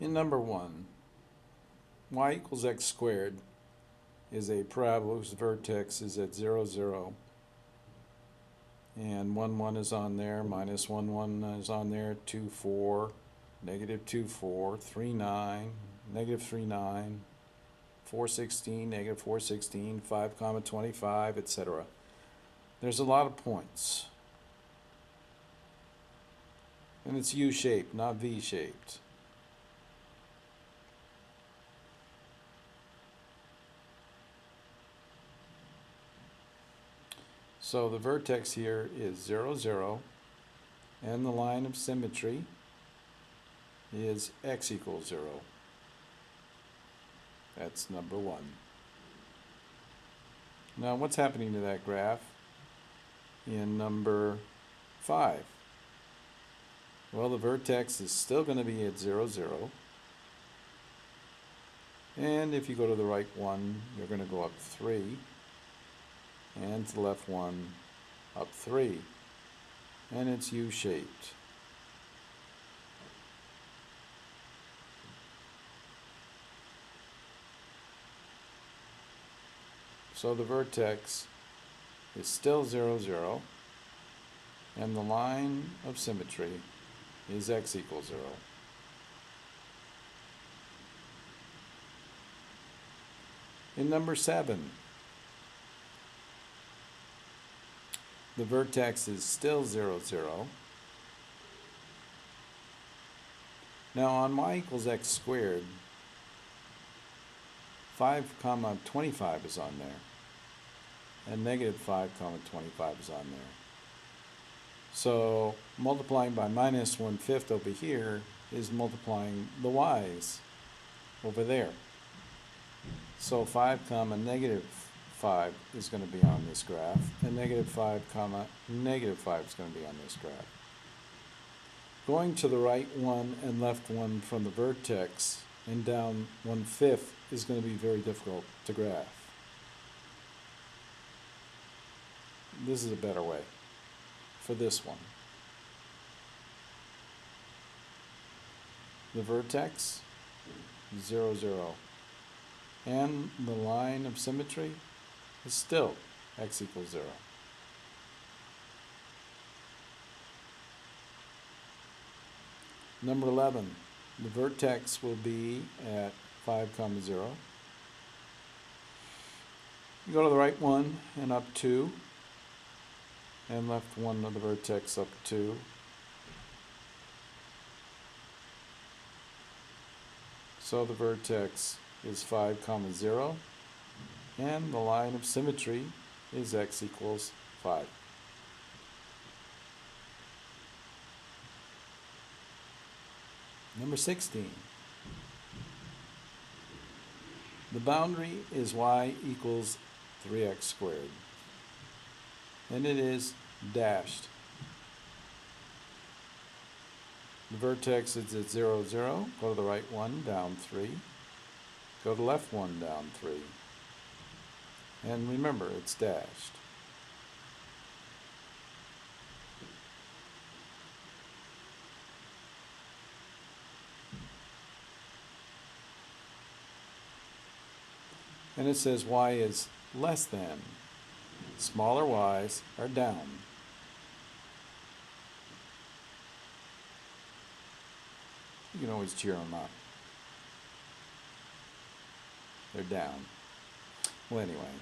In number 1, y equals x squared is a parabola whose vertex is at 0, 0. And 1, 1 is on there, minus 1, 1 is on there, 2, 4, negative 2, 4, 3, 9, negative 3, 9, 4, 16, negative 4, 16, 5, comma 25, etc. There's a lot of points. And it's U-shaped, not V-shaped. So the vertex here is 0, 0, and the line of symmetry is x equals 0. That's number 1. Now what's happening to that graph in number 5? Well, the vertex is still going to be at 0, 0. And if you go to the right one, you're going to go up 3. And to the left one, up 3. And it's U-shaped. So the vertex is still 0, 0, and the line of symmetry is x equals 0. In number 7, the vertex is still 0, 0. Now on y equals x squared, 5, comma 25 is on there. And negative 5, comma 25 is on there. So multiplying by minus 1/5 over here is multiplying the y's over there. So 5, comma negative 5 is going to be on this graph, and negative 5, comma negative 5 is going to be on this graph. Going to the right one and left one from the vertex and down 1/5 is going to be very difficult to graph. This is a better way for this one. The vertex, 0, 0. And the line of symmetry is still x equals 0. Number 11, the vertex will be at 5, comma 0. You go to the right one and up 2, and left one of the vertex up 2. So the vertex is 5, comma 0, and the line of symmetry is x equals 5. Number 16. The boundary is y equals 3x squared. And it is dashed. The vertex is at 0, 0. Go to the right one, down 3. Go to the left one, down 3. And remember, it's dashed. And it says y is less than. Smaller y's are down. You can always cheer them up. They're down. Well, anyway.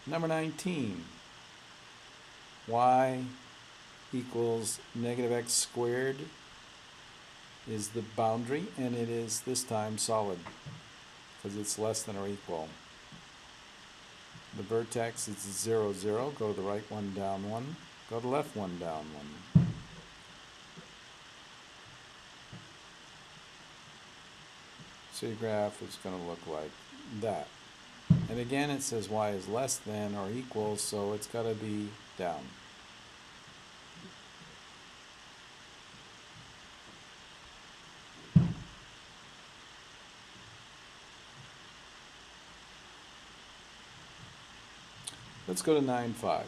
Number 19. Y equals negative x squared is the boundary, and it is this time solid because it's less than or equal. The vertex is 0, 0. Go to the right one, down 1. Go to the left one, down 1. So your graph is going to look like that. And again, it says y is less than or equal, so it's got to be down. Let's go to 9.5.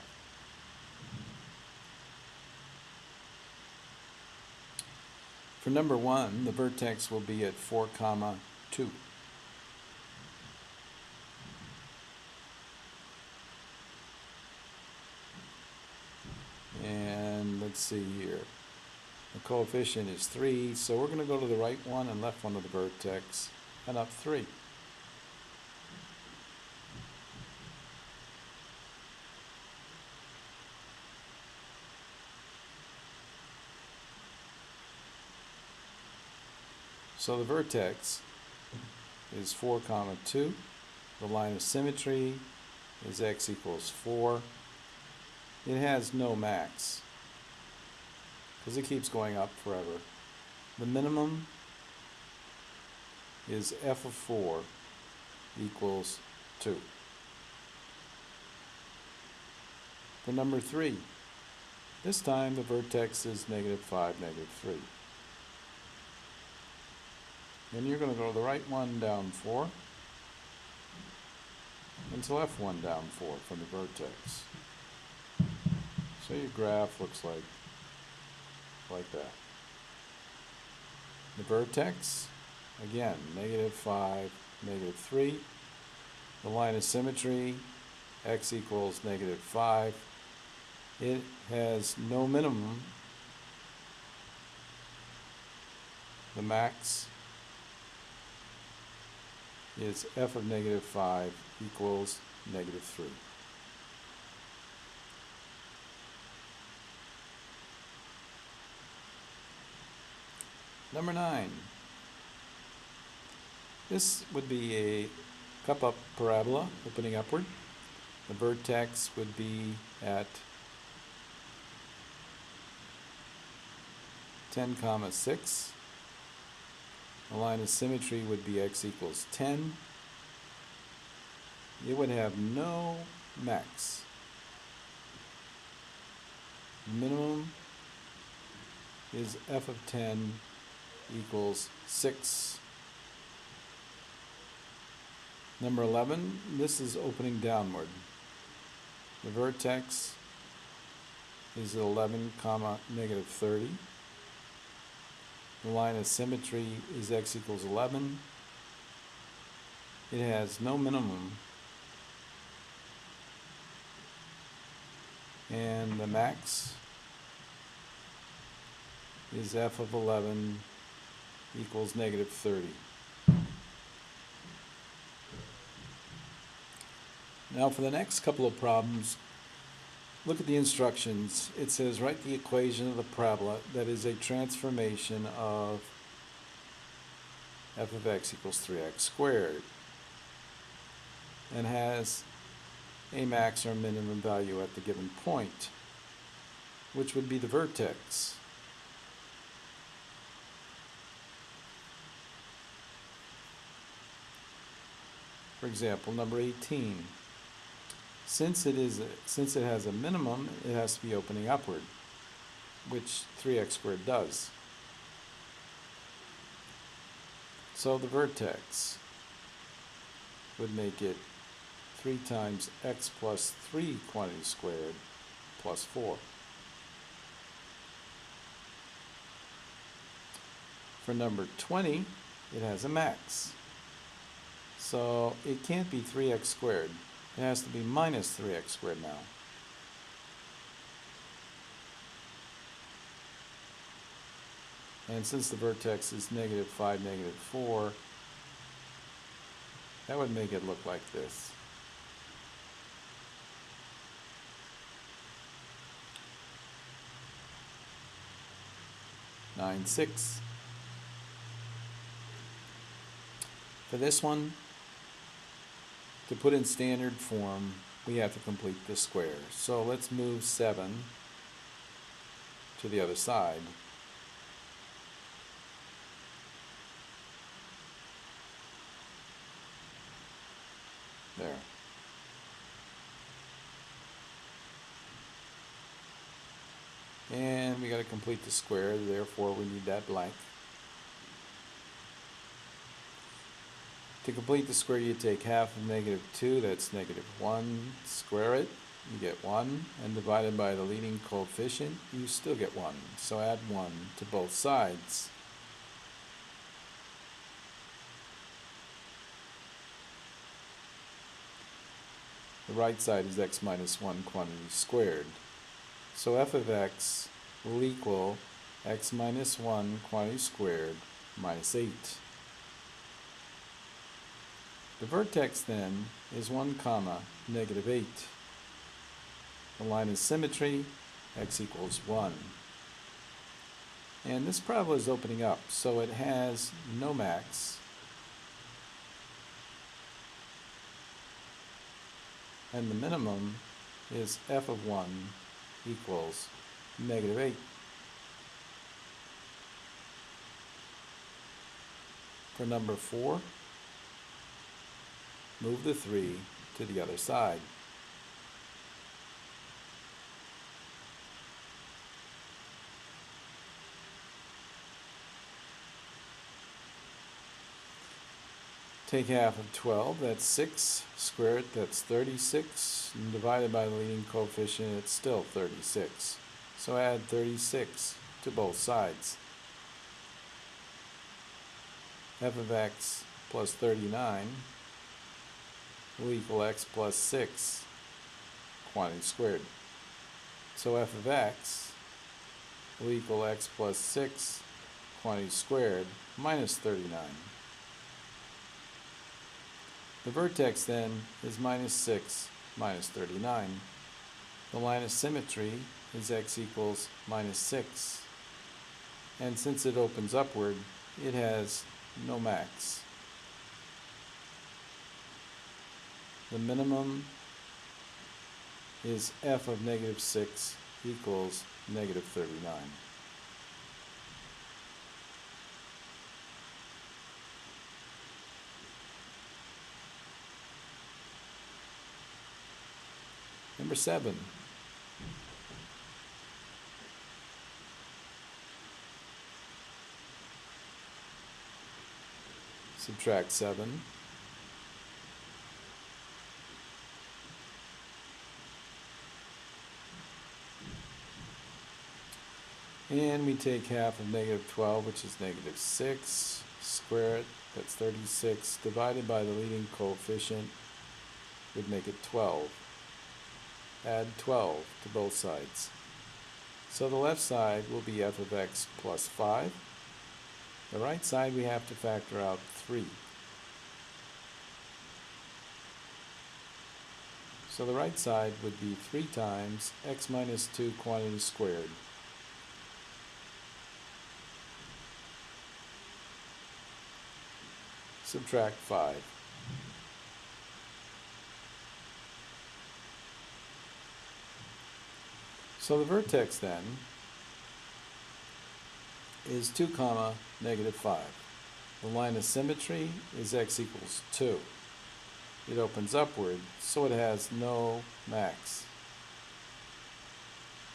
For number 1, the vertex will be at 4, 2. And let's see here. The coefficient is 3, so we're going to go to the right one and left one of the vertex and up 3. So the vertex is 4, 2. The line of symmetry is x equals 4. It has no max because it keeps going up forever. The minimum is f of 4 equals 2. For number 3, this time the vertex is -5, -3. Then you're going to go to the right one down 4 and to left one down 4 from the vertex. So your graph looks like that. The vertex, again, -5, -3. The line of symmetry, x equals -5. It has no minimum. The max is f of -5 equals -3. Number 9. This would be a cup-up parabola opening upward. The vertex would be at 10, 6. The line of symmetry would be x equals 10. It would have no max. Minimum is f of 10 equals 6. Number 11, this is opening downward. The vertex is at 11, -30. The line of symmetry is x equals 11. It has no minimum. And the max is f of 11 equals -30. Now for the next couple of problems, look at the instructions. It says write the equation of the parabola that is a transformation of f of x equals 3x squared and has a max or minimum value at the given point, which would be the vertex. For example, number 18. Since it has a minimum, it has to be opening upward, which 3x squared does. So the vertex would make it 3 times x plus 3 quantity squared plus 4. For number 20, it has a max. So it can't be 3x squared. It has to be minus 3x squared now. And since the vertex is -5, -4, that would make it look like this. Nine, 6. For this one, to put in standard form, we have to complete the square. So let's move 7 to the other side. There. And we got to complete the square, therefore we need that blank. To complete the square, you take half of -2, that's -1, square it, you get 1, and divided by the leading coefficient, you still get 1. So add 1 to both sides. The right side is x minus 1 quantity squared. So f of x will equal x minus 1 quantity squared minus 8. The vertex then is 1 comma negative 8. The line of symmetry, x equals 1. And this parabola is opening up, so it has no max. And the minimum is f of 1 equals negative 8. For number 4, move the 3 to the other side. Take half of 12, that's 6, square it, that's 36, and divided by the leading coefficient, it's still 36. So add 36 to both sides. F of x plus 39 will equal x plus 6 quantity squared. So f of x will equal x plus 6 quantity squared minus 39. The vertex then is minus 6 minus 39. The line of symmetry is x equals minus 6. And since it opens upward, it has no max. The minimum is f of negative 6 equals negative 39. Number 7. Subtract 7. And we take half of negative 12, which is negative 6, square it, that's 36, divided by the leading coefficient would make it 12. Add 12 to both sides. So the left side will be f of x plus 5. The right side we have to factor out 3. So the right side would be 3 times x minus 2 quantity squared. Subtract 5. So the vertex then is 2 comma negative 5. The line of symmetry is x equals 2. It opens upward, so it has no max.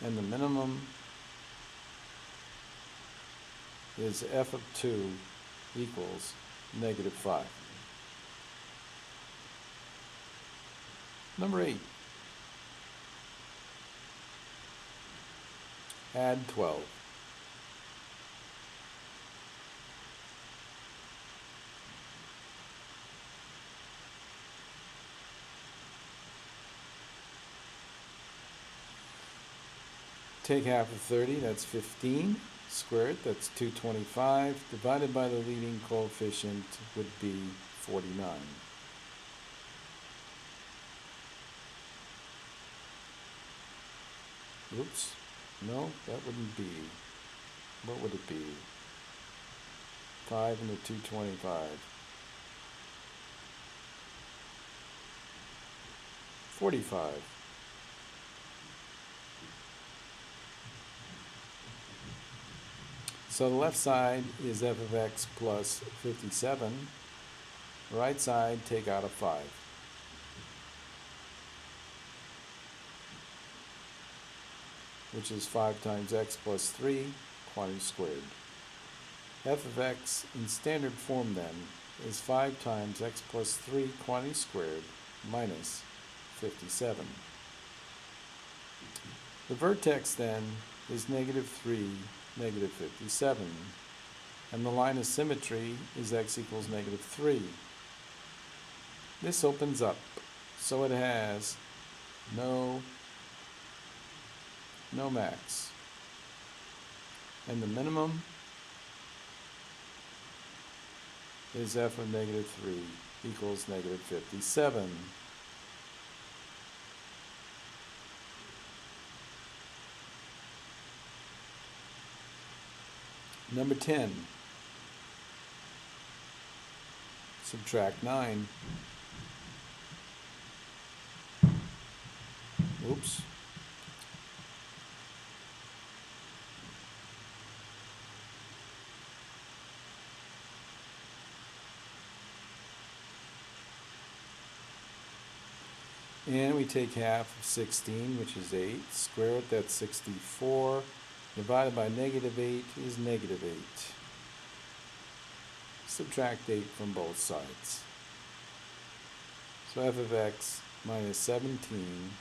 And the minimum is f of 2 equals negative 5. Number 8. Add 12. Take half of 30, that's 15. Square it, that's 225. Divided by the leading coefficient would be 49. Oops. No, that wouldn't be. What would it be? 5 into 225. 45. So the left side is f of x plus 57. The right side, take out a 5. Which is 5 times x plus 3, quantity squared. F of x in standard form then is 5 times x plus 3 quantity squared minus 57. The vertex then is negative 3, negative 57. And the line of symmetry is x equals negative 3. This opens up, So it has no max. And the minimum is f of negative 3 equals negative 57. Number 10. Subtract 9. Oops. And we take half of 16, which is 8. Square it, that's 64. Divided by negative 8 is negative 8. Subtract 8 from both sides. So f of x minus 17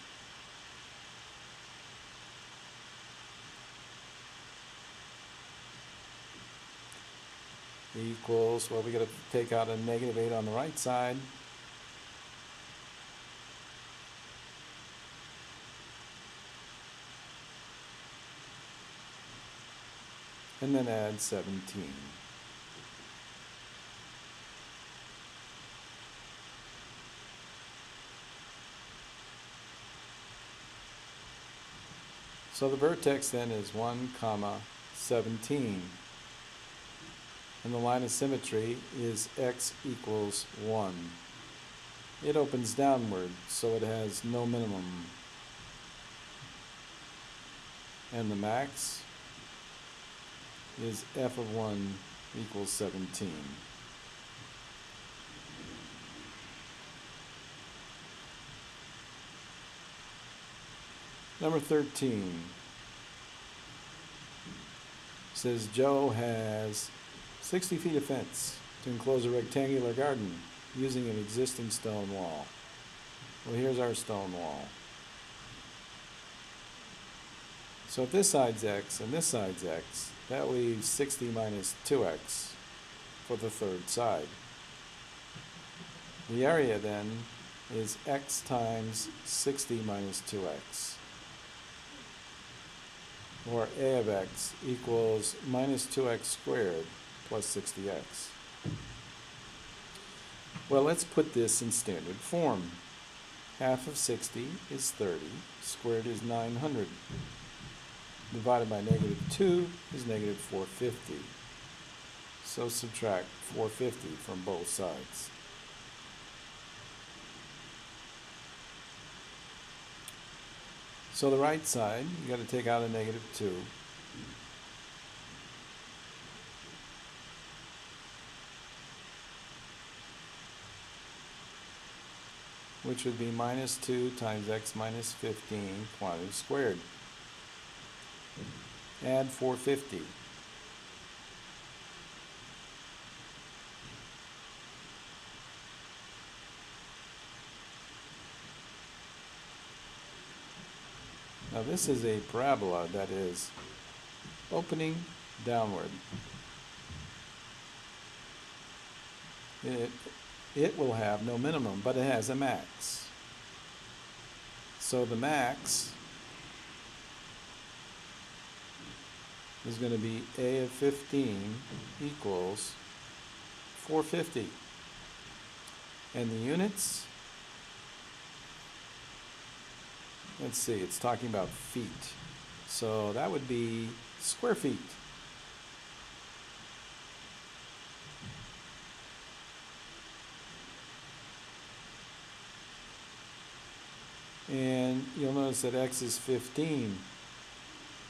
equals, well, we got to take out a negative 8 on the right side. And then add 17. So the vertex then is 1, 17. And the line of symmetry is x equals 1. It opens downward, so it has no minimum. And the max is f of 1 equals 17. Number 13 says Joe has 60 feet of fence to enclose a rectangular garden using an existing stone wall. Well, here's our stone wall. So if this side's x and this side's x, that leaves 60 minus 2x for the third side. The area then is x times 60 minus 2x. Or a of x equals minus 2x squared plus 60x. Well, let's put this in standard form. Half of 60 is 30, squared is 900. Divided by negative 2 is negative 450. So subtract 450 from both sides. So the right side, you got to take out a negative 2. Which would be minus 2 times x minus 15 quantity squared. Add 450. Now this is a parabola that is opening downward. It will have no minimum, but it has a max. So the max is going to be a of 15 equals 450. And the units, let's see, it's talking about feet. So that would be square feet. And you'll notice that x is 15.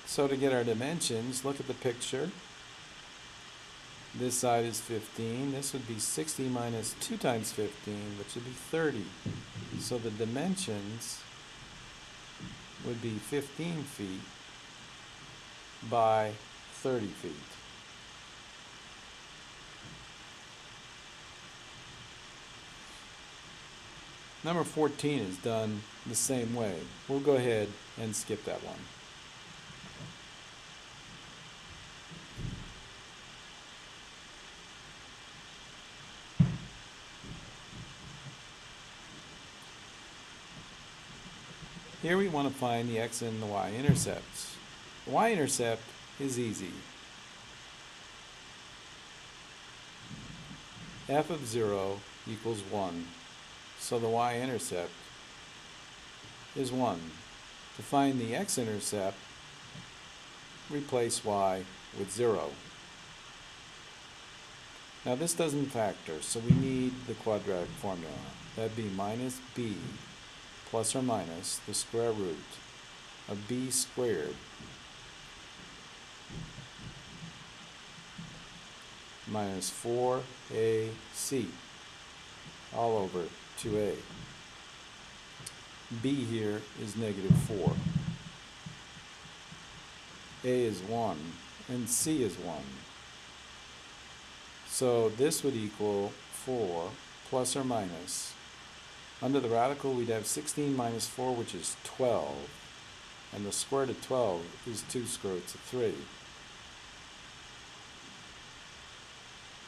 So to get our dimensions, look at the picture. This side is 15. This would be 60 minus 2 times 15, which would be 30. So the dimensions would be 15 feet by 30 feet. Number 14 is done the same way. We'll go ahead and skip that one. Here we want to find the x and the y-intercepts. The y-intercept is easy. F of 0 equals 1, so the y-intercept is 1. To find the x-intercept, replace y with 0. Now this doesn't factor, so we need the quadratic formula. That'd be minus b plus or minus the square root of b squared minus 4ac all over 2a. b here is negative 4. a is 1 and c is 1. So this would equal 4 plus or minus. Under the radical we'd have 16 minus 4, which is 12. And the square root of 12 is 2 square roots of 3.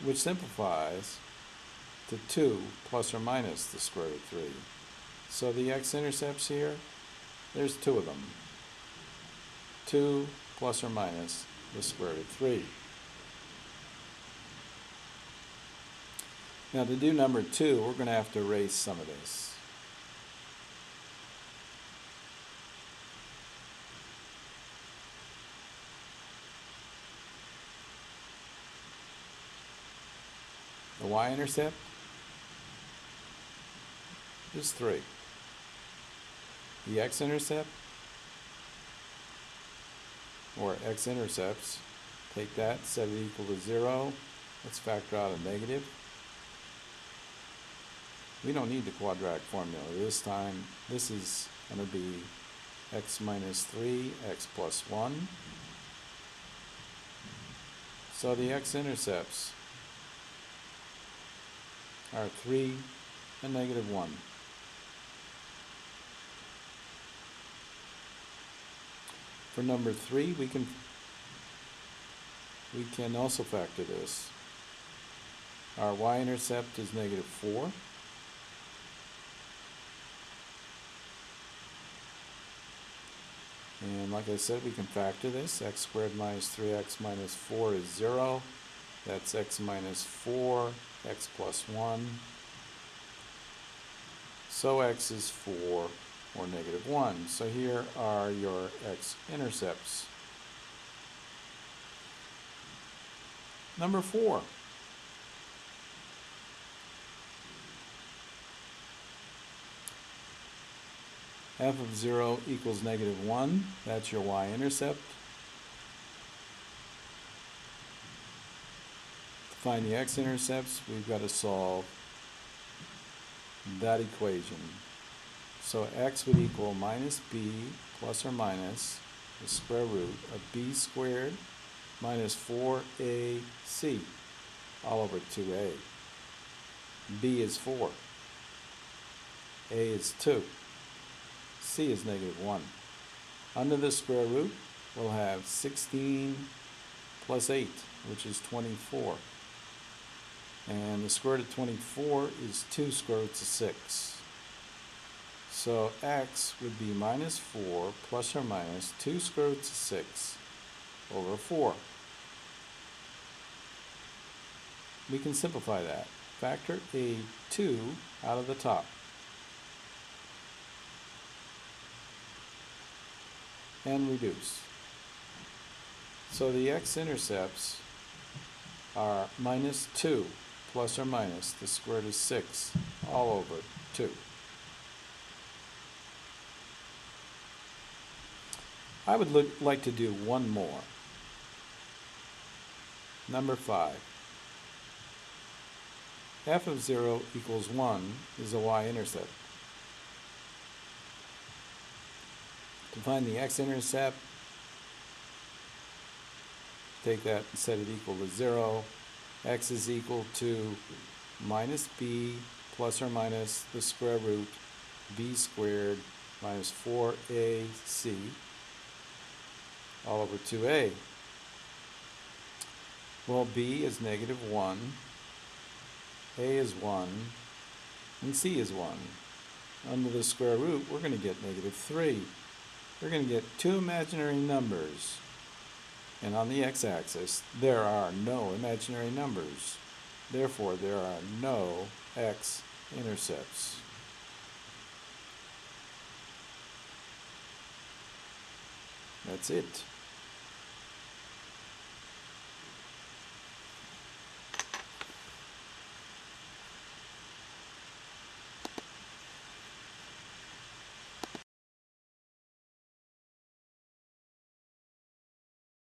Which simplifies to 2 plus or minus the square root of 3. So the x-intercepts here, there's 2 of them. 2 plus or minus the square root of 3. Now to do number 2, we're going to have to erase some of this. The y-intercept is 3. The x-intercept, or x-intercepts, take that, set it equal to 0. Let's factor out a negative. We don't need the quadratic formula this time. This is going to be x minus 3, x plus 1. So the x-intercepts are 3 and negative 1. For number 3, we can also factor this. Our y-intercept is negative 4. And like I said, we can factor this. X squared minus 3x minus 4 is 0. That's x minus 4, x plus 1. So x is 4 or negative 1. So here are your x-intercepts. Number 4. F of 0 equals negative 1. That's your y-intercept. To find the x-intercepts, we've got to solve that equation. So x would equal minus b plus or minus the square root of b squared minus 4ac all over 2a. b is 4. a is 2. c is negative 1. Under the square root, we'll have 16 plus 8, which is 24. And the square root of 24 is 2 square roots of 6. So x would be minus 4 plus or minus 2 square roots of 6 over 4. We can simplify that. Factor a 2 out of the top. And reduce. So the x-intercepts are minus 2 plus or minus the square root of 6 all over 2. I would like to do one more. Number 5. F of 0 equals 1 is a y-intercept. To find the x-intercept, take that and set it equal to 0. X is equal to minus b plus or minus the square root b squared minus 4ac all over 2a. Well, b is negative 1, a is 1, and c is 1. under the square root, we're going to get -3. We're going to get two imaginary numbers. And on the x-axis, there are no imaginary numbers. Therefore, there are no x-intercepts. That's it.